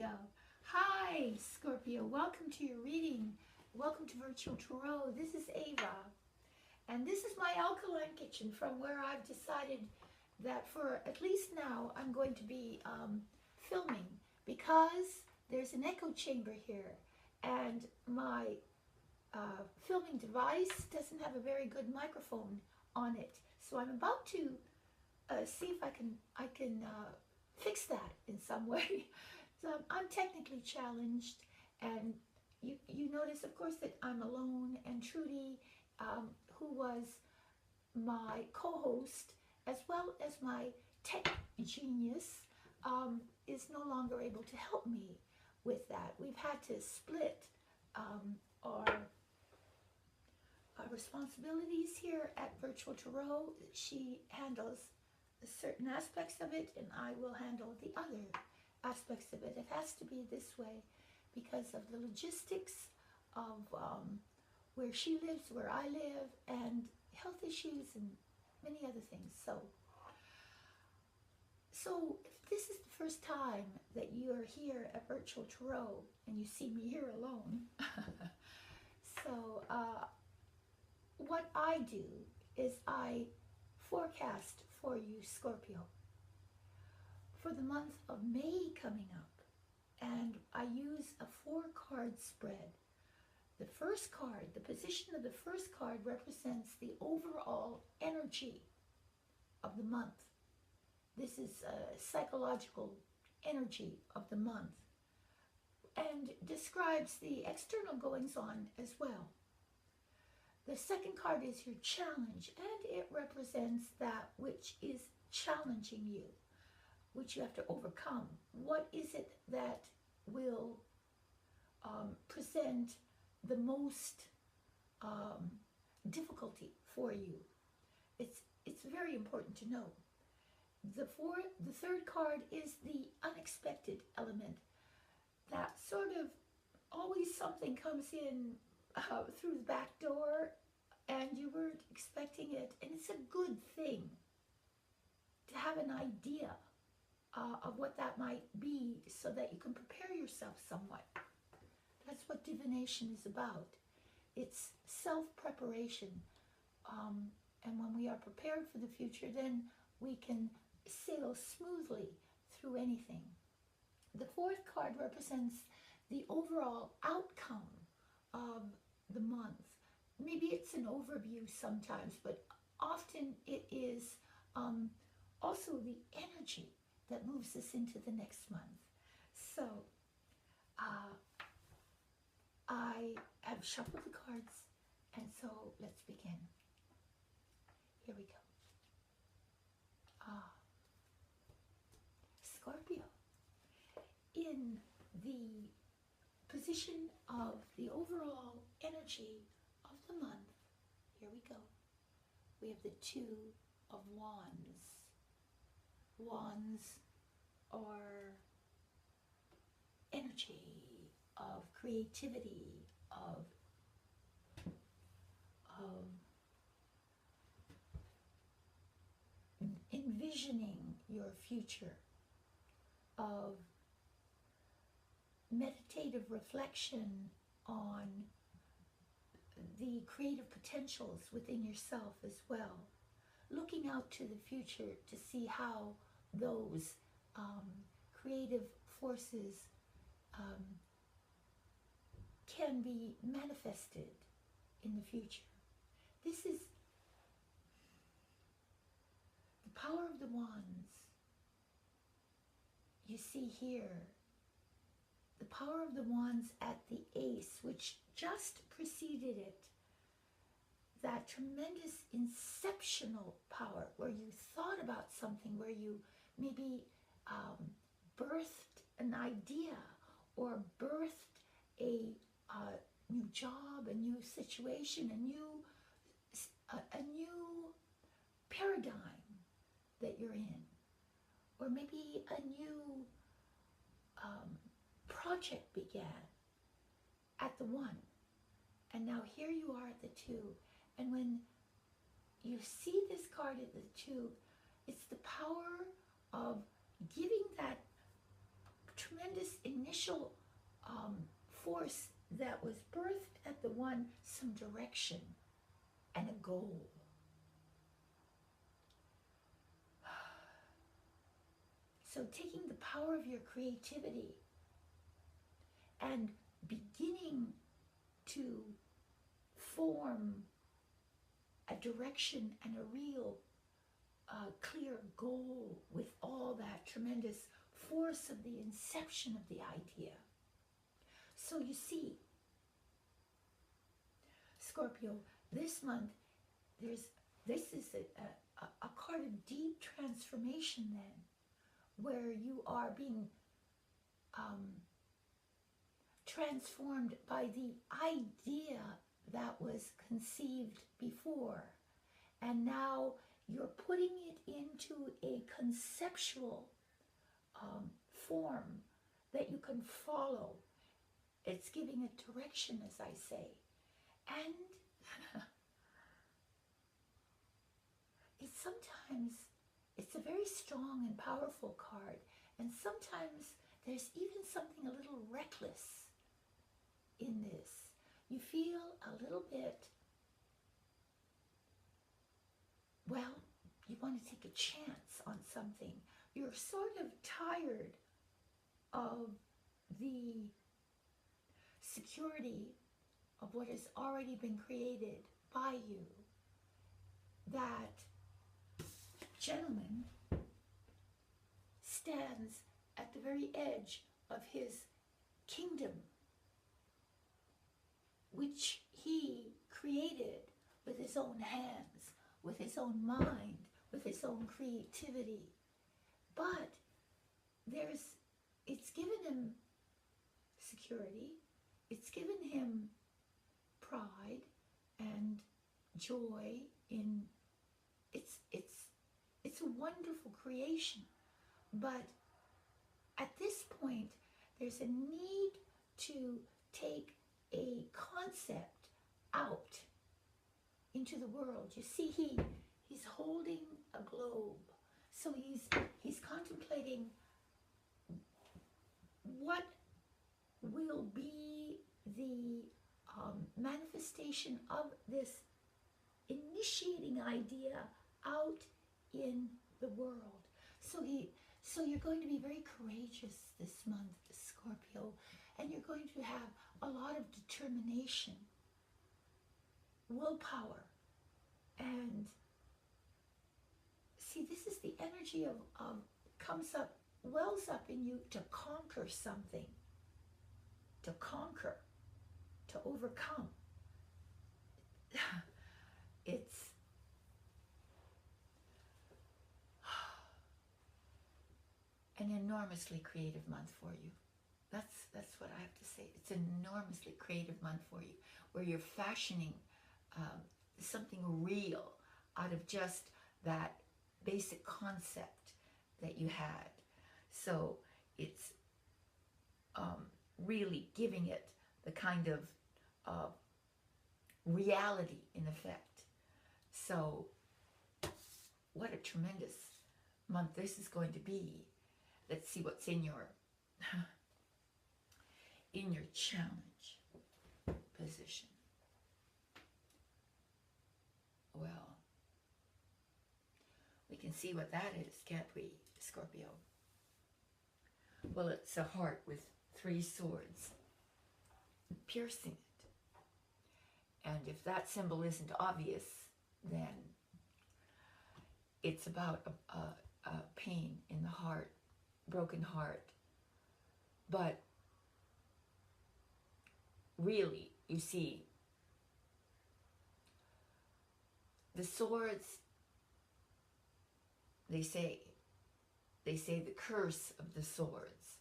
go. Hi, Scorpio. Welcome to your reading. Welcome to Virtual Tarot. This is Ava. And this is my alkaline kitchen from where I've decided that for at least now I'm going to be filming because there's an echo chamber here. And my filming device doesn't have a very good microphone on it. So I'm about to see if I can fix that in some way. So I'm technically challenged, and you notice, of course, that I'm alone, and Trudy, who was my co-host, as well as my tech genius, is no longer able to help me with that. We've had to split our responsibilities here at Virtual Tarot. She handles certain aspects of it, and I will handle the other aspects of it. It has to be this way because of the logistics of where she lives, where I live, and health issues and many other things. So if this is the first time that you are here at Virtual Tarot and you see me here alone, so what I do is I forecast for you, Scorpio, for the month of May coming up, and I use a 4-card spread. The first card, the position of the first card represents the overall energy of the month. This is a psychological energy of the month and describes the external goings on as well. The second card is your challenge, and it represents that which is challenging you, which you have to overcome. What is it that will present the most difficulty for you? It's very important to know. The third card is the unexpected element. That sort of always something comes in through the back door and you weren't expecting it, and it's a good thing to have an idea of what that might be so that you can prepare yourself somewhat. That's what divination is about. It's self-preparation, and when we are prepared for the future, then we can sail smoothly through anything. The fourth card represents the overall outcome of the month. Maybe it's an overview sometimes, but often it is also the energy that moves us into the next month. So I have shuffled the cards, and so let's begin. Here we go. Scorpio, in the position of the overall energy of the month, here we go. We have the Two of Wands. Wands are energy of creativity, of envisioning your future, of meditative reflection on the creative potentials within yourself as well, looking out to the future to see how those creative forces can be manifested in the future. This is the power of the wands. You see here the power of the wands at the ace, which just preceded it. That tremendous inceptional power where you thought about something, where you maybe birthed an idea or birthed a new job, a new situation, a new paradigm that you're in, or maybe a new project began at the 1, and now here you are at the 2. And when you see this card at the 2, it's the power of giving that tremendous initiative force that was birthed at the one some direction and a goal. So taking the power of your creativity and beginning to form a direction and a real clear goal with all that tremendous force of the inception of the idea. So you see, Scorpio, this month, this is a card of deep transformation then, where you are being transformed by the idea that was conceived before. And now you're putting it into a conceptual form that you can follow. It's giving it direction, as I say. And it's a very strong and powerful card. And sometimes there's even something a little reckless in this. You feel a little bit, well, you want to take a chance on something. You're sort of tired of the security of what has already been created by you. That gentleman stands at the very edge of his kingdom, which he created with his own hands, with his own mind, with his own creativity. But it's given him security, it's given him pride and joy in it's a wonderful creation. But at this point, there's a need to take a concept out into the world. You see, he's holding a globe. So he's contemplating what will be the manifestation of this initiating idea out in the world. So you're going to be very courageous this month, Scorpio, and you're going to have a lot of determination, willpower, and see, this is the energy of comes up, wells up in you to conquer something, to conquer, to overcome. It's an enormously creative month for you. That's what I have to say. It's an enormously creative month for you, where you're fashioning something real out of just that basic concept that you had. So it's really giving it the kind of reality in effect. So what a tremendous month this is going to be. Let's see what's in your challenge position. Well, we can see what that is, can't we, Scorpio? Well, it's a heart with 3 swords piercing it. And if that symbol isn't obvious, then it's about a pain in the heart, broken heart. But really, you see, the swords, they say the curse of the swords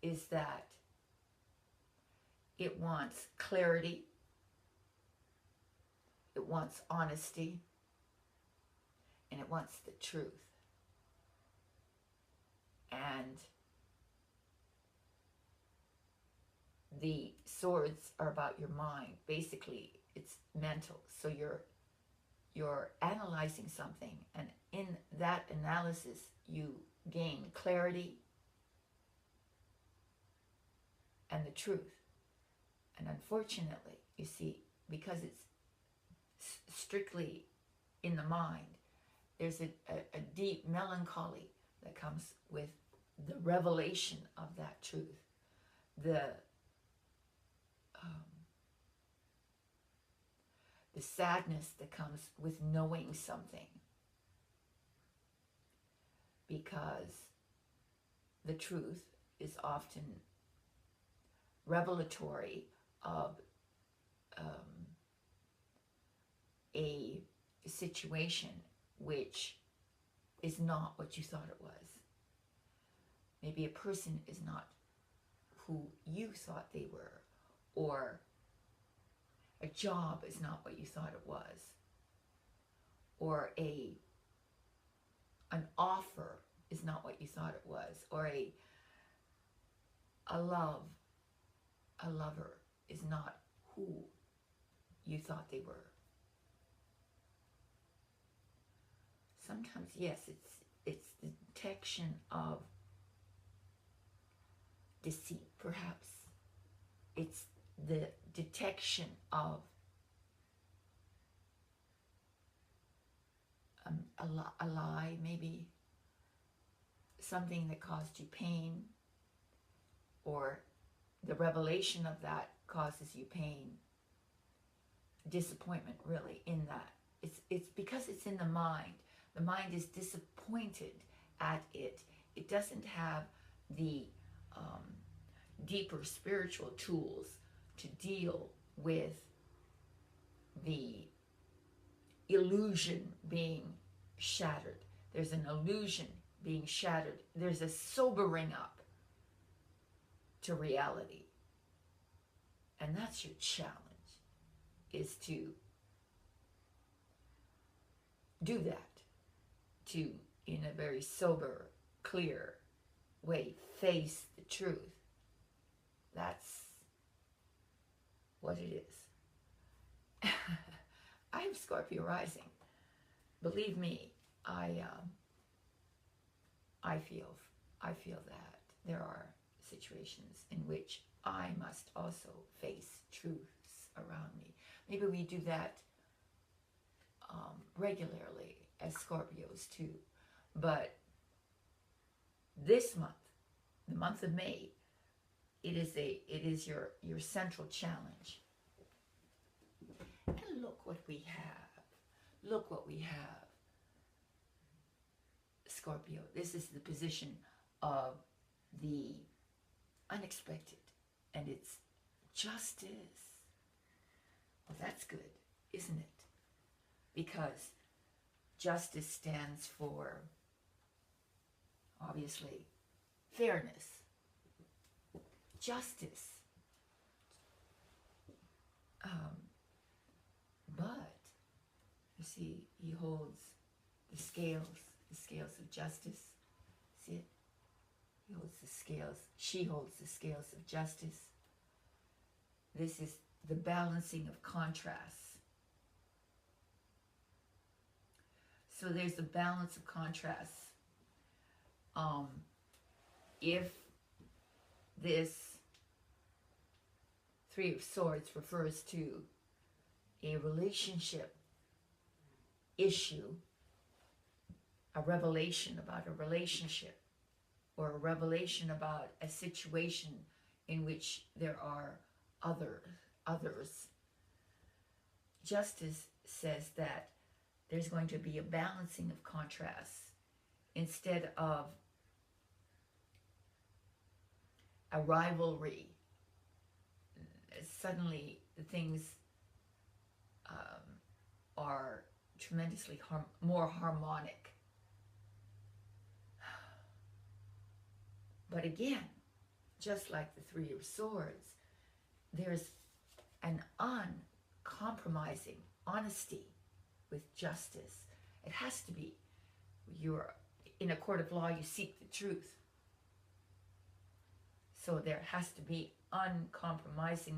is that it wants clarity, it wants honesty, and it wants the truth. And the swords are about your mind. Basically, it's mental. So you're analyzing something, and in that analysis, you gain clarity and the truth. And unfortunately, you see, because it's strictly in the mind, there's a deep melancholy that comes with the revelation of that truth, the sadness that comes with knowing something, because the truth is often revelatory of a situation which is not what you thought it was. Maybe a person is not who you thought they were, or a job is not what you thought it was, or an offer is not what you thought it was, or a lover is not who you thought they were. Sometimes, yes, it's the detection of deceit, perhaps. It's the detection of a lie, maybe something that caused you pain, or the revelation of that causes you pain, disappointment, really, in that. It's because it's in the mind. The mind is disappointed at it. It doesn't have the deeper spiritual tools to deal with the illusion being shattered. There's an illusion being shattered. There's a sobering up to reality. And that's your challenge, is to do that, to, in a very sober, clear way, face the truth. That's what it is. I am Scorpio rising. Believe me, I feel that there are situations in which I must also face truths around me. Maybe we do that regularly as Scorpios too, but this month, the month of May, it is your central challenge. And look what we have. Look what we have, Scorpio. This is the position of the unexpected, and it's justice. Well, that's good, isn't it? Because justice stands for, obviously, fairness. Justice. But, you see, he holds the scales of justice. See it? He holds the scales. She holds the scales of justice. This is the balancing of contrasts. So there's a balance of contrasts. If this Three of Swords refers to a relationship issue, a revelation about a relationship, or a revelation about a situation in which there are others. Justice says that there's going to be a balancing of contrasts instead of a rivalry. Suddenly the things are tremendously more harmonic. But again, just like the Three of Swords, there's an uncompromising honesty with justice. It has to be. You're in a court of law, you seek the truth. So there has to be uncompromising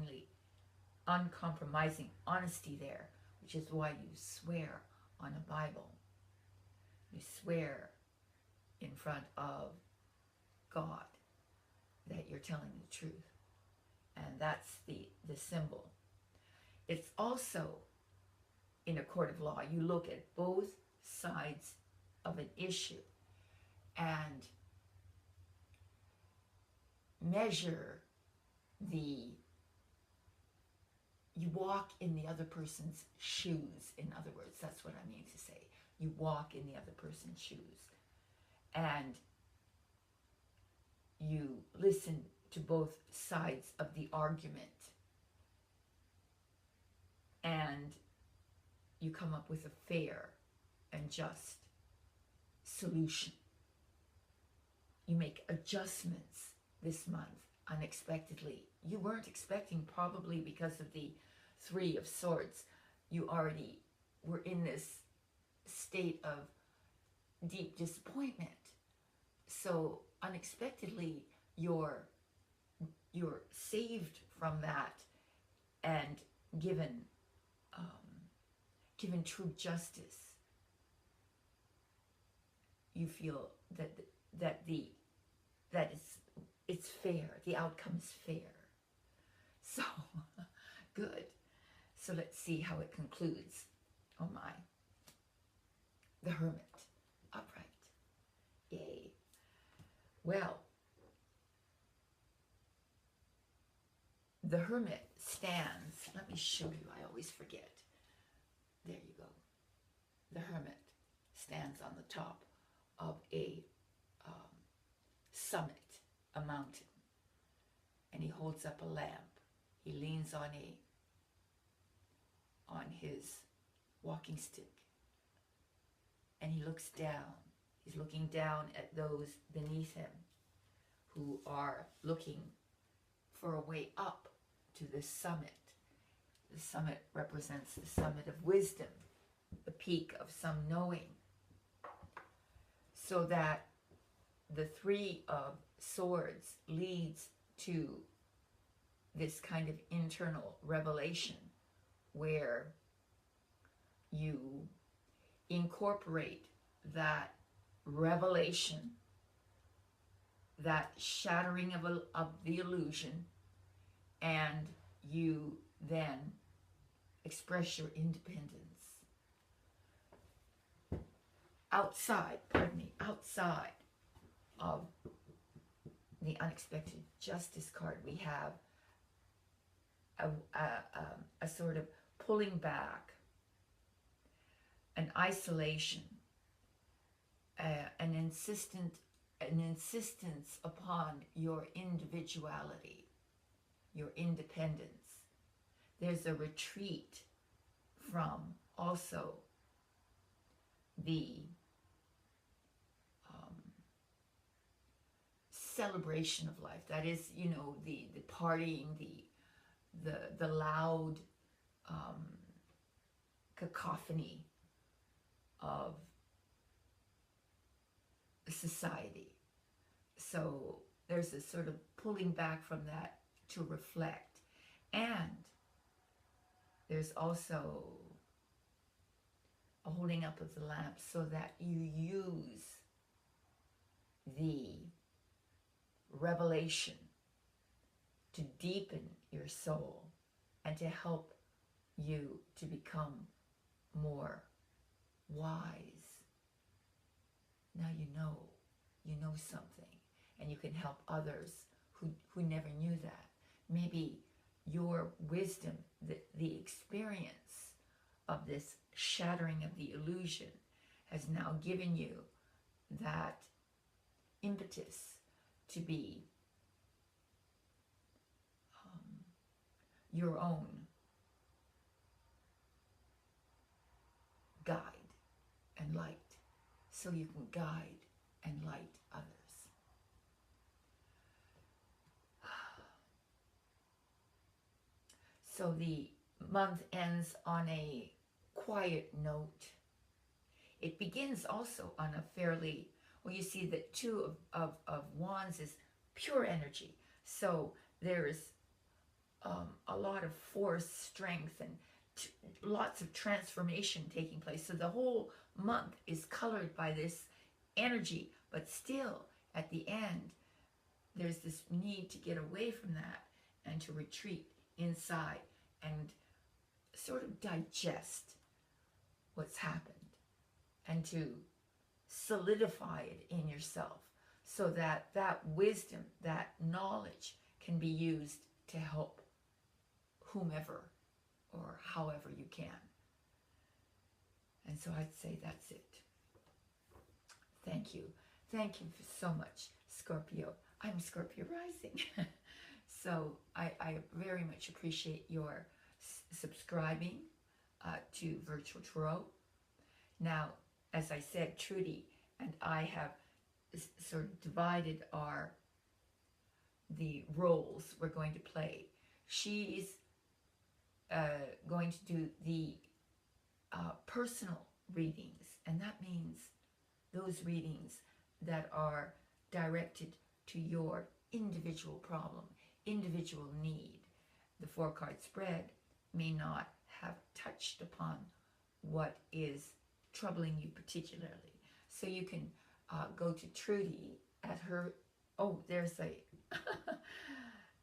honesty there, which is why you swear on a Bible. You swear in front of God that you're telling the truth. and that's the symbol. It's also, in a court of law, you look at both sides of an issue and measure you walk in the other person's shoes. In other words, that's what I mean to say. You walk in the other person's shoes. And you listen to both sides of the argument. And you come up with a fair and just solution. You make adjustments this month unexpectedly. You weren't expecting, probably because of the Three of Swords. You already were in this state of deep disappointment. So unexpectedly, you're saved from that and given true justice. You feel that it's fair. The outcome is fair. So good. So let's see how it concludes. Oh my. The Hermit. Upright. Yay. Well, the Hermit stands. Let me show you. I always forget. There you go. The Hermit stands on the top of a summit, a mountain, and he holds up a lamp. He leans on his walking stick, and he looks down. He's looking down at those beneath him who are looking for a way up to the summit. The summit represents the summit of wisdom, the peak of some knowing. So that the Three of Swords leads to this kind of internal revelation where you incorporate that revelation, that shattering of the illusion, and you then express your independence. Outside of the unexpected justice card, we have a sort of pulling back, an isolation, an insistence upon your individuality, your independence. There's a retreat from also the celebration of life. That is, you know, the partying, the loud cacophony of society. So there's a sort of pulling back from that to reflect. And there's also a holding up of the lamp so that you use the revelation to deepen your soul and to help you to become more wise. Now you know something, and you can help others who never knew that. Maybe your wisdom, the experience of this shattering of the illusion has now given you that impetus to be your own guide and light, so you can guide and light others. So the month ends on a quiet note. It begins also on a fairly, well, you see that Two of Wands is pure energy. So there is a lot of force, strength, and lots of transformation taking place. So the whole month is colored by this energy, but still at the end, there's this need to get away from that and to retreat inside and sort of digest what's happened and to solidify it in yourself so that that wisdom, that knowledge can be used to help whomever or however you can. And so I'd say that's it. Thank you. Thank you so much, Scorpio. I'm Scorpio rising. So I very much appreciate your subscribing to Virtual Tarot. Now, as I said, Trudy and I have sort of divided the roles we're going to play. She's going to do the personal readings, and that means those readings that are directed to your individual problem, individual need. The 4-card spread may not have touched upon what is troubling you particularly. So you can go to Trudy at her, oh, there's a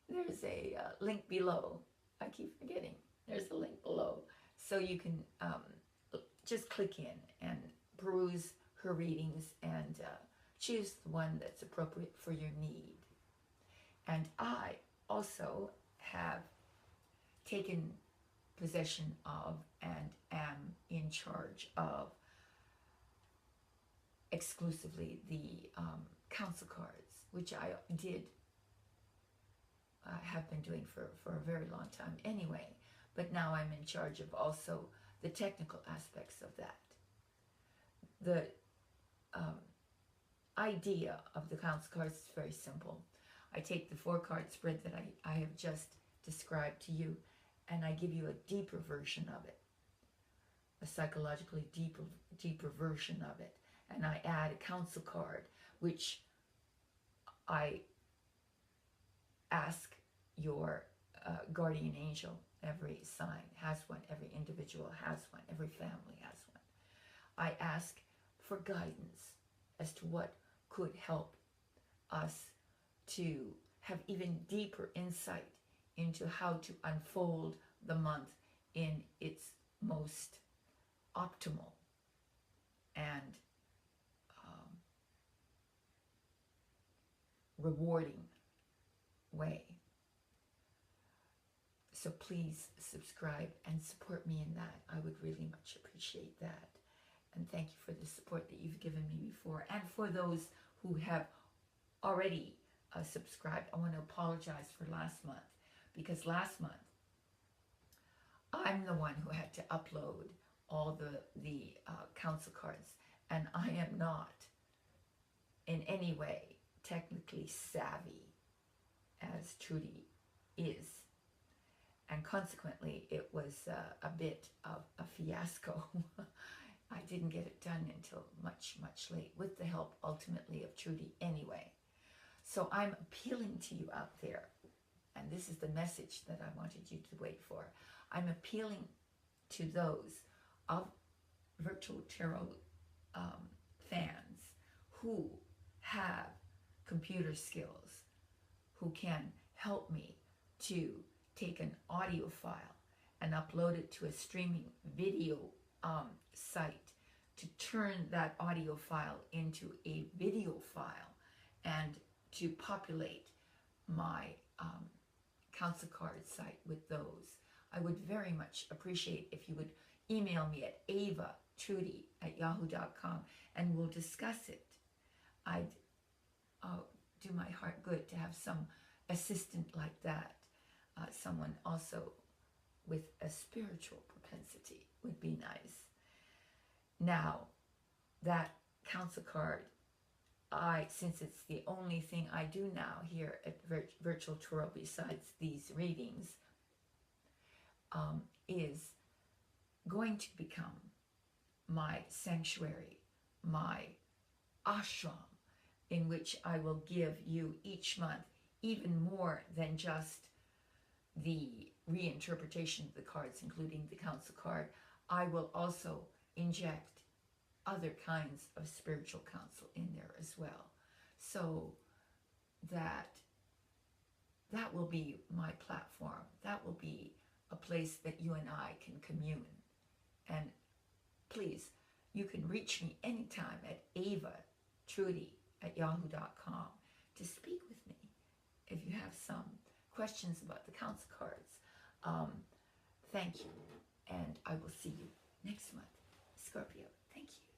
there's a link below. I keep forgetting. There's a link below. So you can just click in and peruse her readings and choose the one that's appropriate for your need. And I also have taken possession of and am in charge of exclusively the council cards, which I did have been doing for a very long time anyway, but now I'm in charge of also the technical aspects of that. The idea of the council cards is very simple. I take the 4-card spread that I have just described to you, and I give you a deeper version of it, a psychologically deeper version of it, and I add a council card, which I ask your guardian angel. Every sign has one, every individual has one, every family has one. I ask for guidance as to what could help us to have even deeper insight into how to unfold the month in its most optimal and rewarding way. So please subscribe and support me in that. I would really much appreciate that. And thank you for the support that you've given me before. And for those who have already subscribed, I want to apologize for last month, because last month I'm the one who had to upload all the council cards, and I am not in any way technically savvy as Trudy is. And consequently, it was a bit of a fiasco. I didn't get it done until much, much late, with the help ultimately of Trudy anyway. So I'm appealing to you out there, and this is the message that I wanted you to wait for. I'm appealing to those of Virtual Tarot fans who have computer skills, who can help me to take an audio file and upload it to a streaming video site, to turn that audio file into a video file, and to populate my council card site with those. I would very much appreciate if you would email me at avatrudy@yahoo.com and we'll discuss it. I'd do my heart good to have some assistant like that. Someone also with a spiritual propensity would be nice. Now, that council card, since it's the only thing I do now here at Virtual Tarot besides these readings, is going to become my sanctuary, my ashram, in which I will give you each month even more than just the reinterpretation of the cards, including the council card. I will also inject other kinds of spiritual counsel in there as well, so that that will be my platform. That will be a place that you and I can commune. And please, you can reach me anytime at avatrudy@yahoo.com to speak with me if you have some questions about the council cards. Thank you, and I will see you next month. Scorpio, thank you.